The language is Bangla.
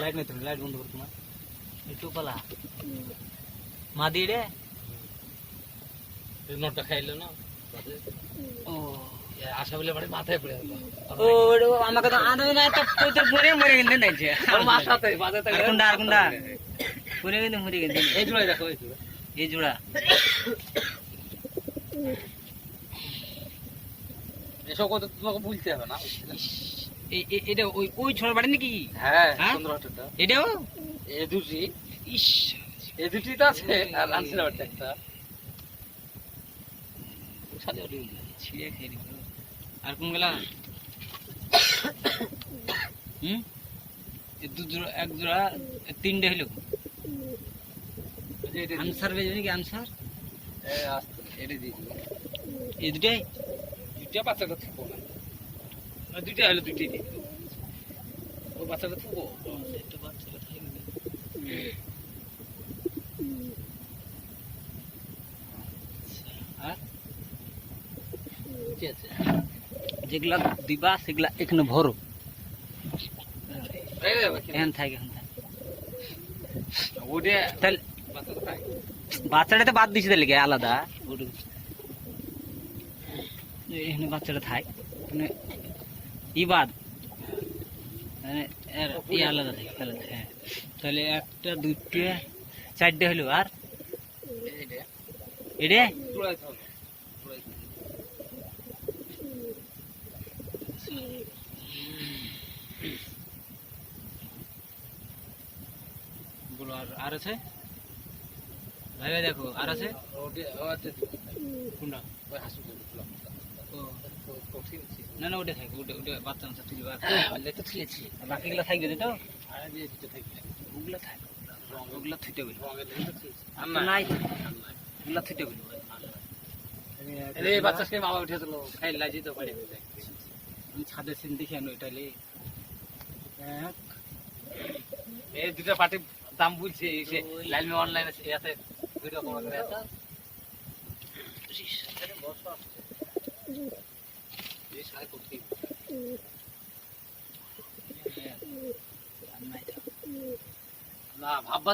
লাইট নাই, তুমি লাইট বন্ধ করো তোমার। একটু পালা মা দিয়ে রে নোটটা খাইলো না। ও আশা বলে বাড়ি মাথায় পড়ে গেল। ও আমাকে তো আনো না, তো তোর মরে মরে গেল না যে আমার সাথে বাজাতে আর কোনটা মরে গেল এই জোড়া দেখো, এই জোড়া এসব কথা তোমাকে বলতে হবে না। এটা ওই ওই ছোট বাড়ি নাকি? হ্যাঁ, সুন্দর হটটা এটাও এই দুটি। ইস, এই দুটি তো আছে আর লাঞ্চের বাড়িতে একটা সাথে ওটি ছিঁড়ে খেয়ে দিল। আর কোন গেলা? দু জোড়া, এক জোড়া, তিনটে হইল। আনসার বেজে নাকি? আনসার এটা দিয়ে দিল। এই দুটাই দুটা বাচ্চাটা থাকবো না, দুইটা হলো দুইটাই দিয়ে দিল। ও বাচ্চাটা থাকবো, বাচ্চাটা থাকবে। আর ঠিক আছে, যেগুলা দিবা সেগুলা এখানে ভরো। এখন থাকে, এখন থাকে ওটা। তাহলে বাচ্চাটা তো বাদ দিছি, তাহলে আলাদা এখানে বাচ্চাটা থাক, মানে ই বাদ, মানে ই আলাদা থাকে। তাহলে হ্যাঁ, তাহলে একটা, দুইটা, চারটে হলো। আর এটা বলো। আর আছে ভাই, ভাই দেখো আর আছে কোনটা? না না, ওটা থাকবে, ওটা ওটা বাচ্চা বাচ্চা তুলবে। তো তুলেছি, বাকিগুলো থাকবে তো, ওগুলো থাকবে, ওগুলো থুইতে গেল নাই, ওগুলো থুইতে গেল। এই বাচ্চাকে বাবা উঠে দিল, খাই লাজি তো পারে। আমি ছাদের সিন দেখে আনো এটা। এই দুটো পার্টি দাম বলছে, লাইন অনলাইনে এতে ভিডিও কল করে এত না ভাববা